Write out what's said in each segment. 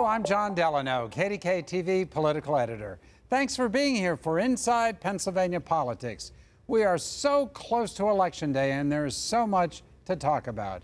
I'm Jon Delano, KDKA-TV political editor. Thanks for being here for Inside Pennsylvania Politics. We are so close to Election Day, and there is so much to talk about.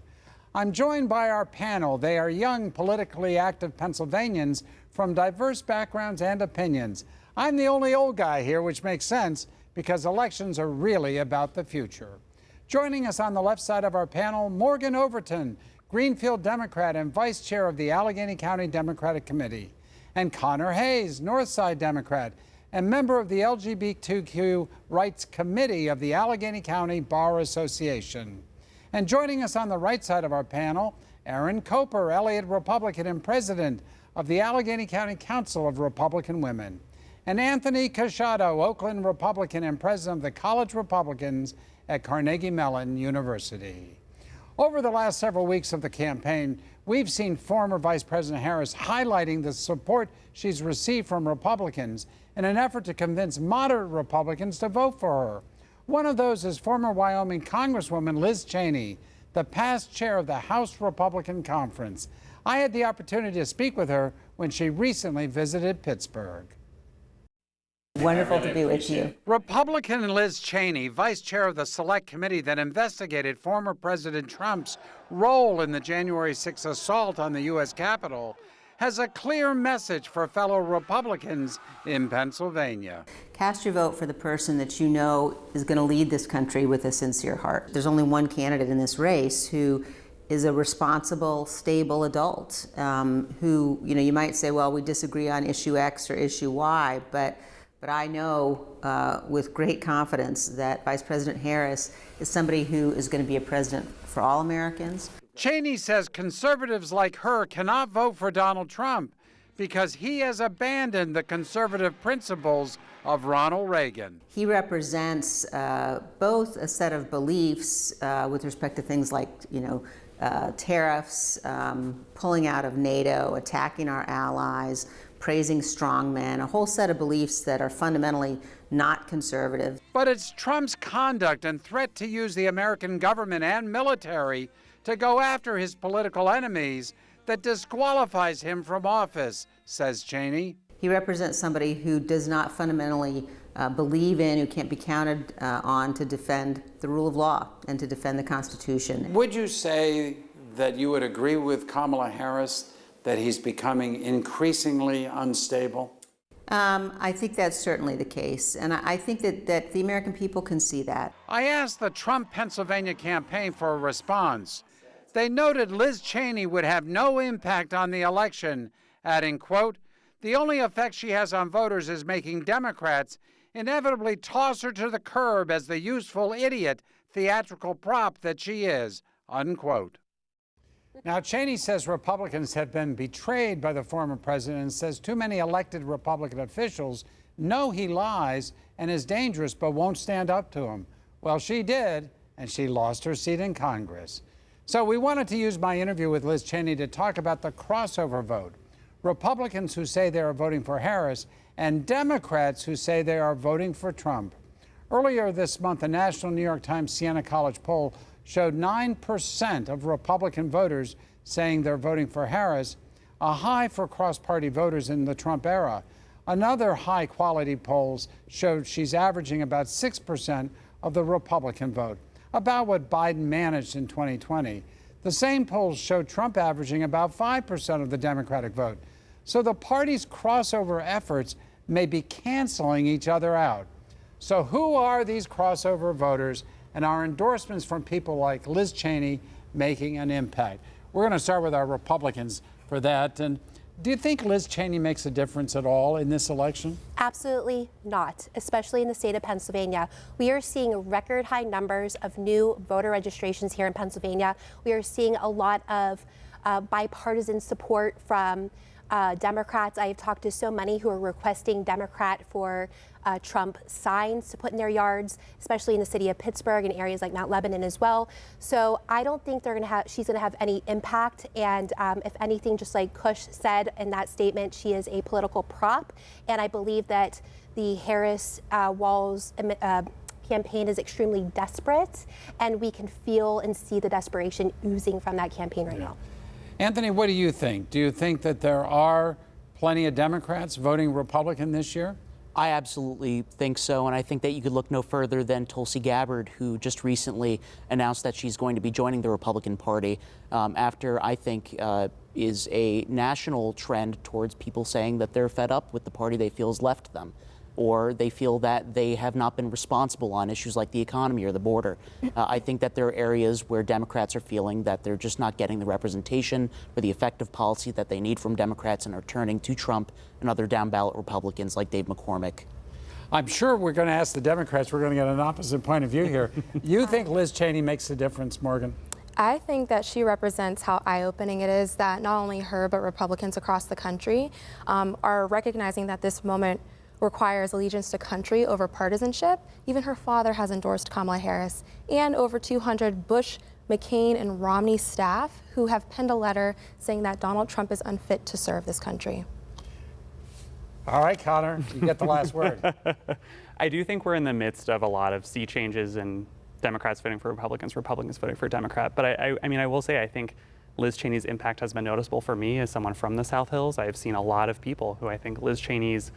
I'm joined by our panel. They are young, politically active Pennsylvanians from diverse backgrounds and opinions. I'm the only old guy here, which makes sense because elections are really about the future. Joining us on the left side of our panel, Morgan Overton, Greenfield Democrat and Vice Chair of the Allegheny County Democratic Committee, and Connor Hayes, Northside Democrat and member of the LGBTQ Rights Committee of the Allegheny County Bar Association. And joining us on the right side of our panel, Aaron Coper, Elliott Republican and President of the Allegheny County Council of Republican Women, and Anthony Casciato, Oakland Republican and President of the College Republicans at Carnegie Mellon University. Over the last several weeks of the campaign, we've seen former Vice President Harris highlighting the support she's received from Republicans in an effort to convince moderate Republicans to vote for her. One of those is former Wyoming Congresswoman Liz Cheney, the past chair of the House Republican Conference. I had the opportunity to speak with her when she recently visited Pittsburgh. Wonderful to be with you. Republican Liz Cheney, vice chair of the select committee that investigated former President Trump's role in the January 6th assault on the U.S. Capitol, has a clear message for fellow Republicans in Pennsylvania. Cast your vote for the person that you know is going to lead this country with a sincere heart. There's only one candidate in this race who is a responsible, stable adult who, you might say, well, we disagree on issue X or issue Y, but I know with great confidence that Vice President Harris is somebody who is going to be a president for all Americans. Cheney says conservatives like her cannot vote for Donald Trump because he has abandoned the conservative principles of Ronald Reagan. He represents both a set of beliefs with respect to things like, tariffs, pulling out of NATO, attacking our allies, praising strongmen, a whole set of beliefs that are fundamentally not conservative. But it's Trump's conduct and threat to use the American government and military to go after his political enemies that disqualifies him from office, says Cheney. He represents somebody who does not fundamentally believe in, who can't be counted on to defend the rule of law and to defend the Constitution. Would you say that you would agree with Kamala Harris that he's becoming increasingly unstable? I think that's certainly the case, and I think that the American people can see that. I asked the Trump Pennsylvania campaign for a response. They noted Liz Cheney would have no impact on the election, adding, quote, "The only effect she has on voters is making Democrats inevitably toss her to the curb as the useful idiot theatrical prop that she is," unquote. Now, Cheney says Republicans have been betrayed by the former president and says too many elected Republican officials know he lies and is dangerous but won't stand up to him. Well, she did, and she lost her seat in Congress. So we wanted to use my interview with Liz Cheney to talk about the crossover vote. Republicans who say they are voting for Harris and Democrats who say they are voting for Trump. Earlier this month, a national New York Times Siena College poll showed 9% of Republican voters saying they're voting for Harris, a high for cross-party voters in the Trump era. Another high-quality polls showed she's averaging about 6% of the Republican vote, about what Biden managed in 2020. The same polls showed Trump averaging about 5% of the Democratic vote. So the party's crossover efforts may be canceling each other out. So who are these crossover voters, and are endorsements from people like Liz Cheney making an impact? We're going to start with our Republicans for that. And do you think Liz Cheney makes a difference at all in this election? Absolutely not, especially in the state of Pennsylvania. We are seeing record high numbers of new voter registrations here in Pennsylvania. We are seeing a lot of bipartisan support from Democrats. I have talked to so many who are requesting Democrat for Trump signs to put in their yards, especially in the city of Pittsburgh and areas like Mount Lebanon as well. So I don't think she's going to have any impact. And if anything, just like Kush said in that statement, she is a political prop. And I believe that the Harris-Walz campaign is extremely desperate, and we can feel and see the desperation oozing from that campaign right now. Anthony, what do you think? Do you think that there are plenty of Democrats voting Republican this year? I absolutely think so, and I think that you could look no further than Tulsi Gabbard, who just recently announced that she's going to be joining the Republican Party after, I think, is a national trend towards people saying that they're fed up with the party they feel has left them, or they feel that they have not been responsible on issues like the economy or the border. I think that there are areas where Democrats are feeling that they're just not getting the representation or the effective policy that they need from Democrats and are turning to Trump and other down-ballot Republicans like Dave McCormick. I'm sure we're going to ask the Democrats. We're going to get an opposite point of view here. You think Liz Cheney makes a difference, Morgan? I think that she represents how eye-opening it is that not only her but Republicans across the country are recognizing that this moment requires allegiance to country over partisanship. Even her father has endorsed Kamala Harris, and over 200 Bush, McCain, and Romney staff who have penned a letter saying that Donald Trump is unfit to serve this country. All right, Connor, you get the last word. I do think we're in the midst of a lot of sea changes and Democrats voting for Republicans, Republicans voting for Democrat. But I mean, I will say, I think Liz Cheney's impact has been noticeable for me as someone from the South Hills. I have seen a lot of people who I think Liz Cheney's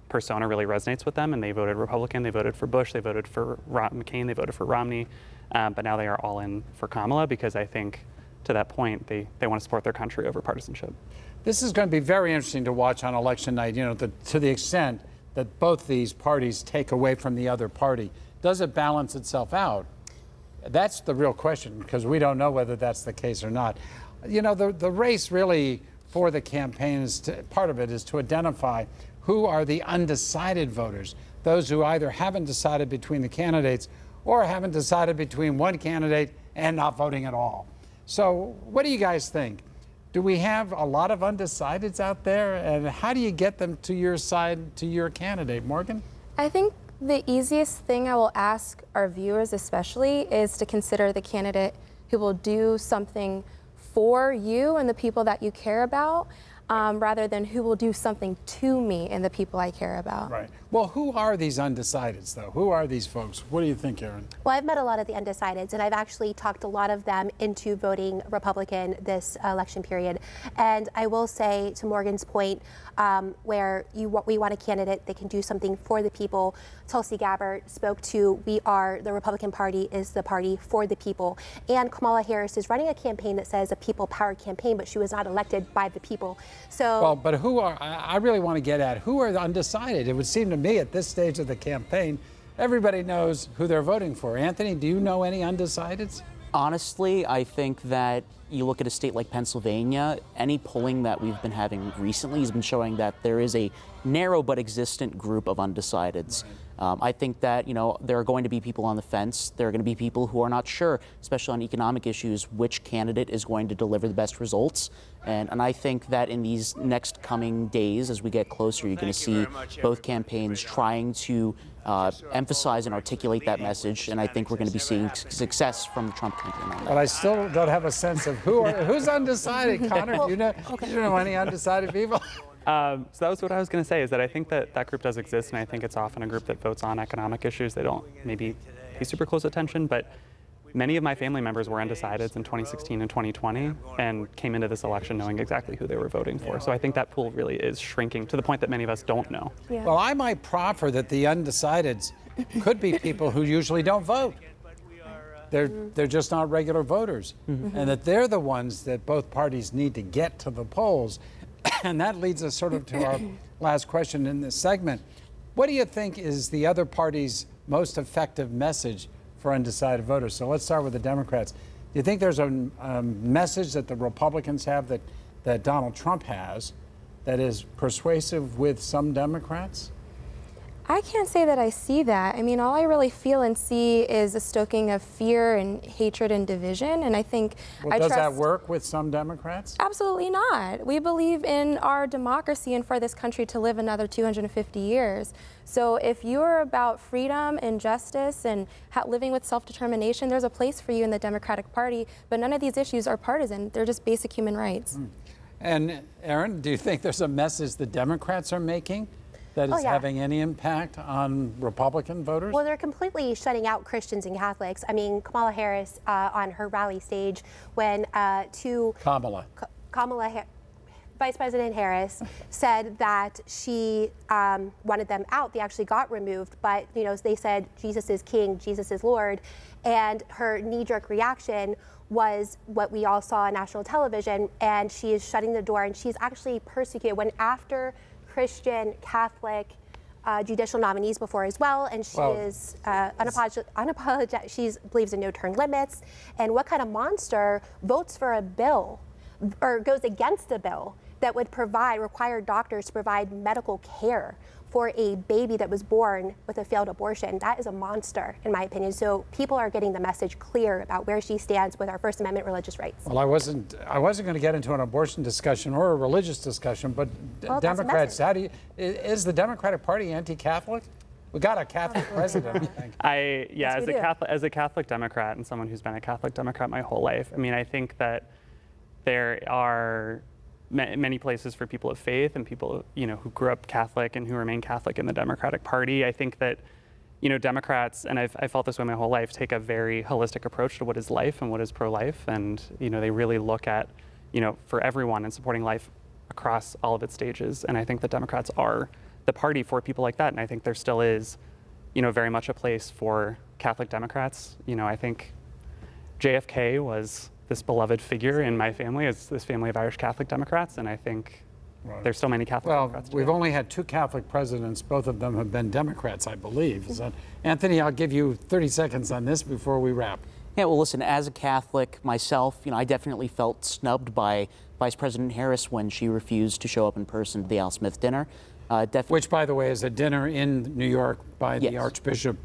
persona really resonates with them, and they voted Republican, they voted for Bush, they voted for McCain, they voted for Romney, but now they are all in for Kamala because I think to that point they want to support their country over partisanship. This is going to be very interesting to watch on election night, you know, to the extent that both these parties take away from the other party. Does it balance itself out? That's the real question, because we don't know whether that's the case or not. You know, the race really for the campaign is part of it is to identify who are the undecided voters, those who either haven't decided between the candidates or haven't decided between one candidate and not voting at all. So what do you guys think? Do we have a lot of undecideds out there, and how do you get them to your side, to your candidate, Morgan? I think the easiest thing I will ask our viewers especially is to consider the candidate who will do something for you and the people that you care about, rather than who will do something to me and the people I care about. Right. Well, who are these undecideds, though? Who are these folks? What do you think, Erin? Well, I've met a lot of the undecideds, and I've actually talked a lot of them into voting Republican this election period. And I will say, to Morgan's point, where we want a candidate that can do something for the people. Tulsi Gabbard spoke to, the Republican Party is the party for the people. And Kamala Harris is running a campaign that says a people-powered campaign, but she was not elected by the people. So, well, but I really want to get at, who are the undecided? It would seem to me at this stage of the campaign, everybody knows who they're voting for. Anthony, do you know any undecideds? Honestly, I think that you look at a state like Pennsylvania, any polling that we've been having recently has been showing that there is a narrow but existent group of undecideds. I think that, you know, there are going to be people on the fence. There are going to be people who are not sure, especially on economic issues, which candidate is going to deliver the best results. And I think that in these next coming days, as we get closer, you're going to see both campaigns trying to emphasize and articulate that message. And I think we're going to be seeing success from the Trump campaign on that. But I still don't have a sense of who's undecided. Connor, do you know any undecided people? So that was what I was going to say, is that I think that group does exist, and I think it's often a group that votes on economic issues. They don't maybe pay super close attention, but many of my family members were undecideds in 2016 and 2020 and came into this election knowing exactly who they were voting for. So I think that pool really is shrinking to the point that many of us don't know. Yeah. Well, I might proffer that the undecideds could be people who usually don't vote. They're just not regular voters, and that they're the ones that both parties need to get to the polls. And that leads us sort of to our last question in this segment. What do you think is the other party's most effective message for undecided voters? So let's start with the Democrats. Do you think there's a message that the Republicans have that Donald Trump has that is persuasive with some Democrats? I can't say that I see that. I mean, all I really feel and see is a stoking of fear and hatred and division, and I think does that work with some Democrats? Absolutely not. We believe in our democracy and for this country to live another 250 years. So if you're about freedom and justice and living with self-determination, there's a place for you in the Democratic Party, but none of these issues are partisan. They're just basic human rights. And Erin, do you think there's a message the Democrats are making that is Oh, yeah. having any impact on Republican voters? Well, they're completely shutting out Christians and Catholics. I mean, Kamala Harris on her rally stage when Vice President Harris said that she wanted them out. They actually got removed, but they said Jesus is King, Jesus is Lord, and her knee-jerk reaction was what we all saw on national television, and she is shutting the door, and she's actually persecuted. Went after Christian, Catholic, judicial nominees before as well, and she is unapologetic. She believes in no-turn limits, and what kind of monster votes for a bill or goes against a bill that would require doctors to provide medical care for a baby that was born with a failed abortion? That is a monster, in my opinion. So people are getting the message clear about where she stands with our First Amendment religious rights. Well, I wasn't going to get into an abortion discussion or a religious discussion, but Democrats, is the Democratic Party anti-Catholic? We got a Catholic president, I think. As a Catholic Democrat and someone who's been a Catholic Democrat my whole life, I mean, I think that there are many places for people of faith and people, who grew up Catholic and who remain Catholic in the Democratic Party. I think that, Democrats, and I've felt this way my whole life, take a very holistic approach to what is life and what is pro-life. And, they really look at, for everyone and supporting life across all of its stages. And I think that Democrats are the party for people like that. And I think there still is, very much a place for Catholic Democrats. I think JFK was this beloved figure in my family, as this family of Irish Catholic Democrats, and I think there's so many Catholic Democrats. Well, we've only had 2 Catholic presidents. Both of them have been Democrats, I believe. Is that, Anthony, I'll give you 30 seconds on this before we wrap. Yeah, well, listen, as a Catholic myself, I definitely felt snubbed by Vice President Harris when she refused to show up in person to the Al Smith dinner. Which, by the way, is a dinner in New York by the Archbishop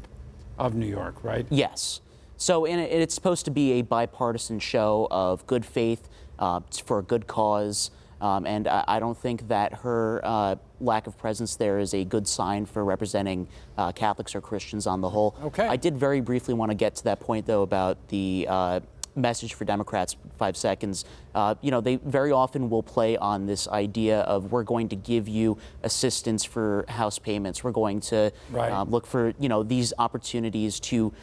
of New York, right? Yes. So it's supposed to be a bipartisan show of good faith for a good cause, and I don't think that her lack of presence there is a good sign for representing Catholics or Christians on the whole. Okay. I did very briefly want to get to that point, though, about the message for Democrats, 5 seconds. They very often will play on this idea of we're going to give you assistance for house payments. We're going to look for, these opportunities to,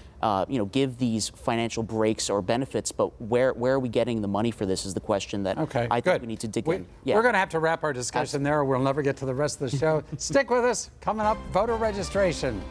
give these financial breaks or benefits. But where are we getting the money for this is the question that I think we need to dig in. We're going to have to wrap our discussion there, or we'll never get to the rest of the show. Stick with us. Coming up, voter registration.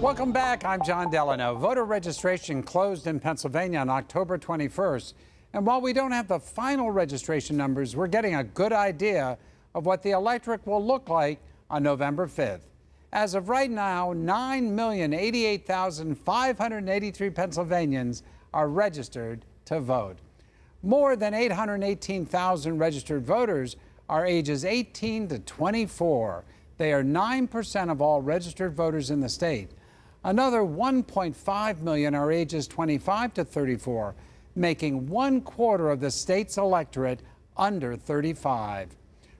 Welcome back. I'm Jon Delano. Voter registration closed in Pennsylvania on October 21st. And while we don't have the final registration numbers, we're getting a good idea of what the electorate will look like on November 5th. As of right now, 9,088,583 Pennsylvanians are registered to vote. More than 818,000 registered voters are ages 18 to 24. They are 9% of all registered voters in the state. Another 1.5 million are ages 25 to 34, making 1/4 of the state's electorate under 35.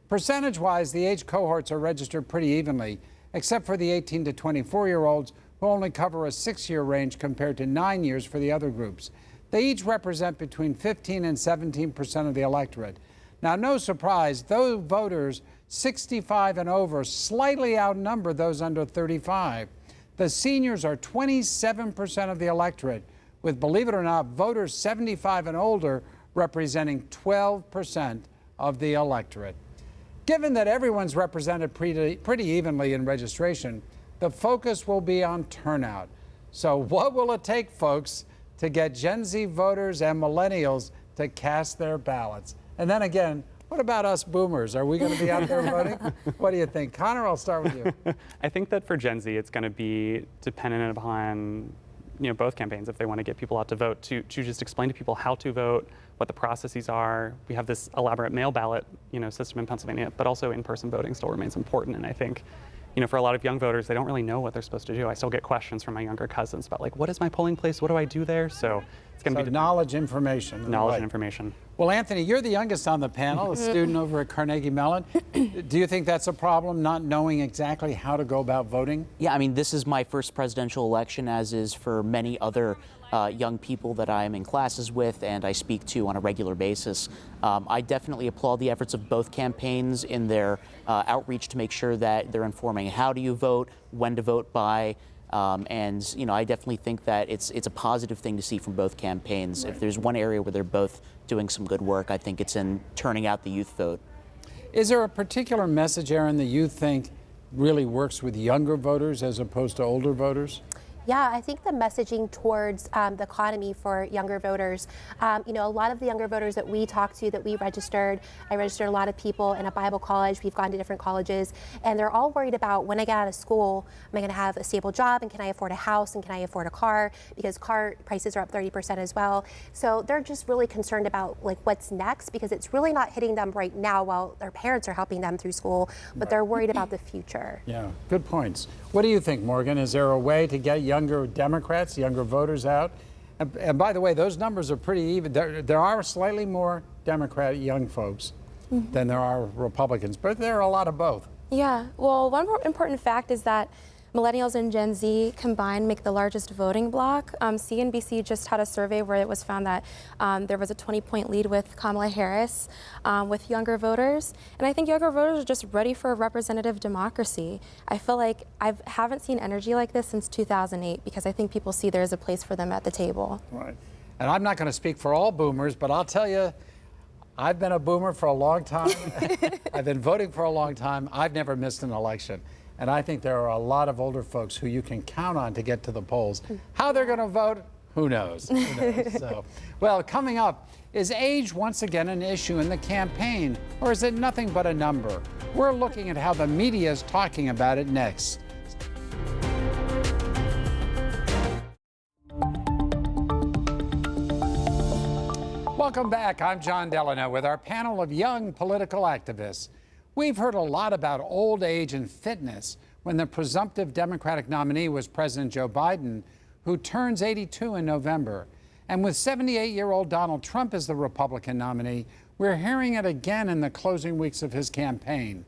Percentage-wise, the age cohorts are registered pretty evenly, except for the 18 to 24-year-olds, who only cover a 6-year range compared to 9 years for the other groups. They each represent between 15 and 17% of the electorate. Now, no surprise, those voters 65 and over slightly outnumber those under 35. The seniors are 27% of the electorate, with, believe it or not, voters 75 and older representing 12% of the electorate. Given that everyone's represented pretty evenly in registration, the focus will be on turnout. So what will it take, folks, to get Gen Z voters and millennials to cast their ballots? And then again, what about us boomers? Are we going to be out there voting? What do you think? Connor, I'll start with you. I think that for Gen Z, it's going to be dependent upon both campaigns if they want to get people out to vote, to just explain to people how to vote, what the processes are. We have this elaborate mail ballot system in Pennsylvania, but also in-person voting still remains important. And I think for a lot of young voters, they don't really know what they're supposed to do. I still get questions from my younger cousins about, like, what is my polling place? What do I do there? So It's going to So be knowledge, information. knowledge Right. and information. Well, Anthony, you're the youngest on the panel, a student over at Carnegie Mellon. Do you think that's a problem, not knowing exactly how to go about voting? Yeah, I mean, this is my first presidential election, as is for many other young people that I'm in classes with and I speak to on a regular basis. I definitely applaud the efforts of both campaigns in their outreach to make sure that they're informing how do you vote, when to vote by. And you know, I definitely think that it's a positive thing to see from both campaigns. If there's one area where they're both doing some good work, I think it's in turning out the youth vote. Is there a particular message, Aaron, that you think really works with younger voters as opposed to older voters? Yeah, I think the messaging towards the economy for younger voters, you know, a lot of the younger voters that we talked to, that we registered, I registered a lot of people in a Bible college, we've gone to different colleges, and they're all worried about when I get out of school, am I going to have a stable job, and can I afford a house, and can I afford a car, because car prices are up 30% as well. So they're just really concerned about like what's next, because it's really not hitting them right now while their parents are helping them through school, but they're worried about the future. Yeah, good points. What do you think, Morgan? Is there a way to get younger Democrats, younger voters out? And by the way, those numbers are pretty even. There are slightly more Democrat young folks than there are Republicans, but there are a lot of both. Yeah, well, one more important fact is that millennials and Gen Z combined make the largest voting bloc. CNBC just had a survey where it was found that there was a 20-point lead with Kamala Harris with younger voters. And I think younger voters are just ready for a representative democracy. I feel like I haven't seen energy like this since 2008, because I think people see there is a place for them at the table. Right. And I'm not going to speak for all boomers, but I'll tell you, I've been a boomer for a long time. I've been voting for a long time. I've never missed an election. And I think there are a lot of older folks who you can count on to get to the polls. How they're going to vote, who knows? Who knows? So, well, coming up, is age once again an issue in the campaign, or is it nothing but a number? We're looking at how the media is talking about it next. Welcome back. I'm Jon Delano with our panel of young political activists. We've heard a lot about old age and fitness when the presumptive Democratic nominee was President Joe Biden, who turns 82 in November. And with 78-year-old Donald Trump as the Republican nominee, we're hearing it again in the closing weeks of his campaign.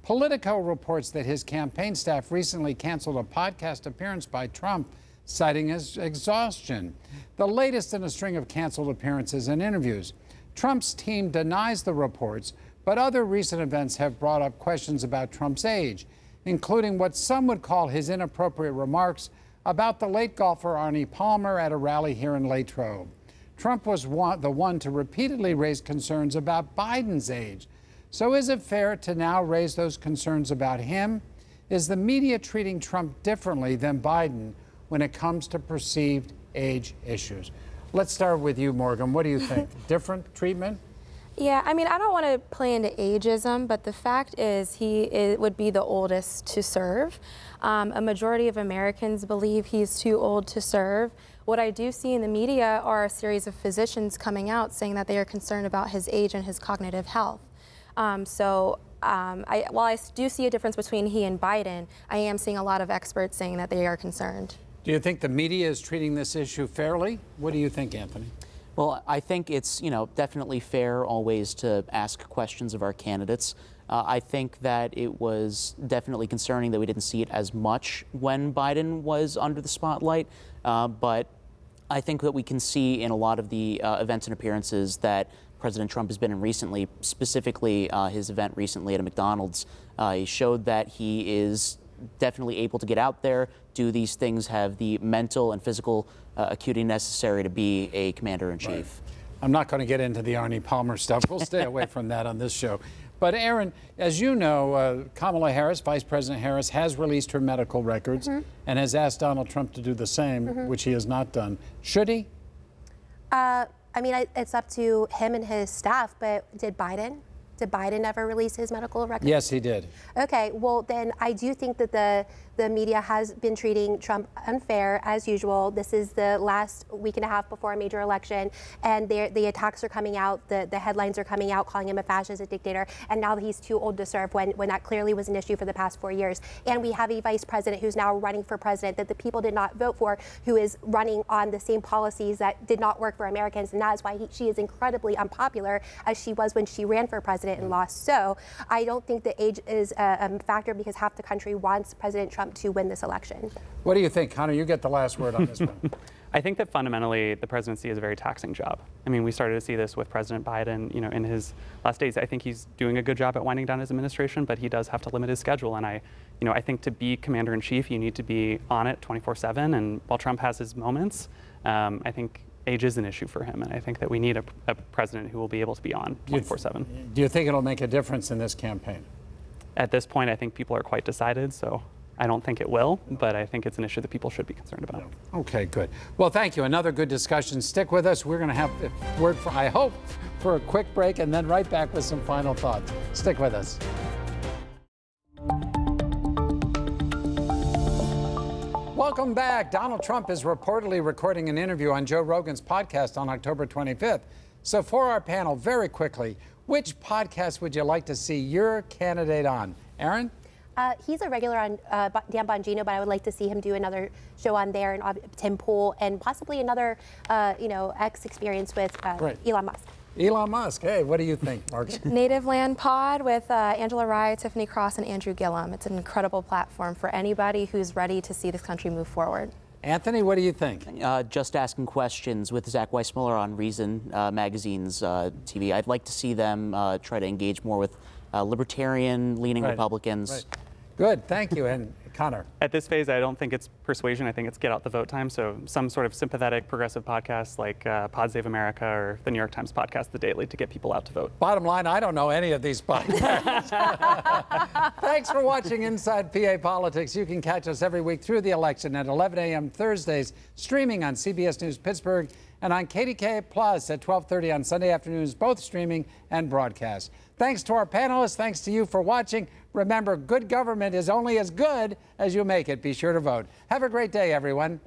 Politico reports that his campaign staff recently canceled a podcast appearance by Trump, citing his exhaustion, the latest in a string of canceled appearances and interviews. Trump's team denies the reports, but other recent events have brought up questions about Trump's age, including what some would call his inappropriate remarks about the late golfer Arnie Palmer at a rally here in Latrobe. Trump was the one to repeatedly raise concerns about Biden's age. So is it fair to now raise those concerns about him? Is the media treating Trump differently than Biden when it comes to perceived age issues? Let's start with you, Morgan. What do you think? Different treatment? Yeah, I mean, I don't want to play into ageism, but the fact is would be the oldest to serve. A majority of Americans believe he's too old to serve. What I do see in the media are a series of physicians coming out saying that they are concerned about his age and his cognitive health. While I do see a difference between he and Biden, I am seeing a lot of experts saying that they are concerned. Do you think the media is treating this issue fairly? What do you think, Anthony? Well, I think it's, definitely fair always to ask questions of our candidates. I think that it was definitely concerning that we didn't see it as much when Biden was under the spotlight. But I think that we can see in a lot of the events and appearances that President Trump has been in recently, specifically his event recently at a McDonald's. He showed that he is definitely able to get out there, do these things, have the mental and physical acuity necessary to be a commander-in-chief. Right. I'm not going to get into the Arnie Palmer stuff. We'll stay away from that on this show. But Aaron, as you know, Kamala Harris, Vice President Harris, has released her medical records and has asked Donald Trump to do the same, which he has not done. Should he? I mean, it's up to him and his staff, but did Did Biden ever release his medical records? Yes, he did. Okay, well then I do think that the media has been treating Trump unfair as usual. This is the last week and a half before a major election, and the attacks are coming out, the headlines are coming out calling him a fascist, a dictator, and now that he's too old to serve when that clearly was an issue for the past 4 years. And we have a vice president who's now running for president that the people did not vote for, who is running on the same policies that did not work for Americans, and that is why she is incredibly unpopular as she was when she ran for president and lost. So I don't think that age is a factor because half the country wants President Trump to win this election. What do you think, Connor? You get the last word on this one. I think that fundamentally the presidency is a very taxing job. I mean, we started to see this with President Biden, in his last days. I think he's doing a good job at winding down his administration, but he does have to limit his schedule. And I think to be commander in chief, you need to be on it 24/7. And while Trump has his moments, I think age is an issue for him. And I think that we need a president who will be able to be on 24/7. Do you think it'll make a difference in this campaign? At this point, I think people are quite decided. So I don't think it will, but I think it's an issue that people should be concerned about. Okay, good. Well, thank you. Another good discussion. Stick with us. We're going to have a word for, I hope, for a quick break and then right back with some final thoughts. Stick with us. Welcome back. Donald Trump is reportedly recording an interview on Joe Rogan's podcast on October 25th. So for our panel, very quickly, which podcast would you like to see your candidate on? Aaron? He's a regular on Dan Bongino, but I would like to see him do another show on there, and Tim Pool, and possibly another, X experience with Elon Musk. Elon Musk. Hey, what do you think, Mark? Native Land Pod with Angela Rye, Tiffany Cross, and Andrew Gillum. It's an incredible platform for anybody who's ready to see this country move forward. Anthony, what do you think? Just Asking Questions with Zach Weissmuller on Reason Magazine's TV. I'd like to see them try to engage more with libertarian-leaning Republicans. Right. Good, thank you. And Connor? At this phase, I don't think it's persuasion. I think it's get out the vote time. So some sort of sympathetic progressive podcast like Pod Save America or the New York Times podcast, The Daily, to get people out to vote. Bottom line, I don't know any of these podcasts. Thanks for watching Inside PA Politics. You can catch us every week through the election at 11 a.m. Thursdays, streaming on CBS News Pittsburgh and on KDKA Plus at 12:30 on Sunday afternoons, both streaming and broadcast. Thanks to our panelists. Thanks to you for watching. Remember, good government is only as good as you make it. Be sure to vote. Have a great day, everyone.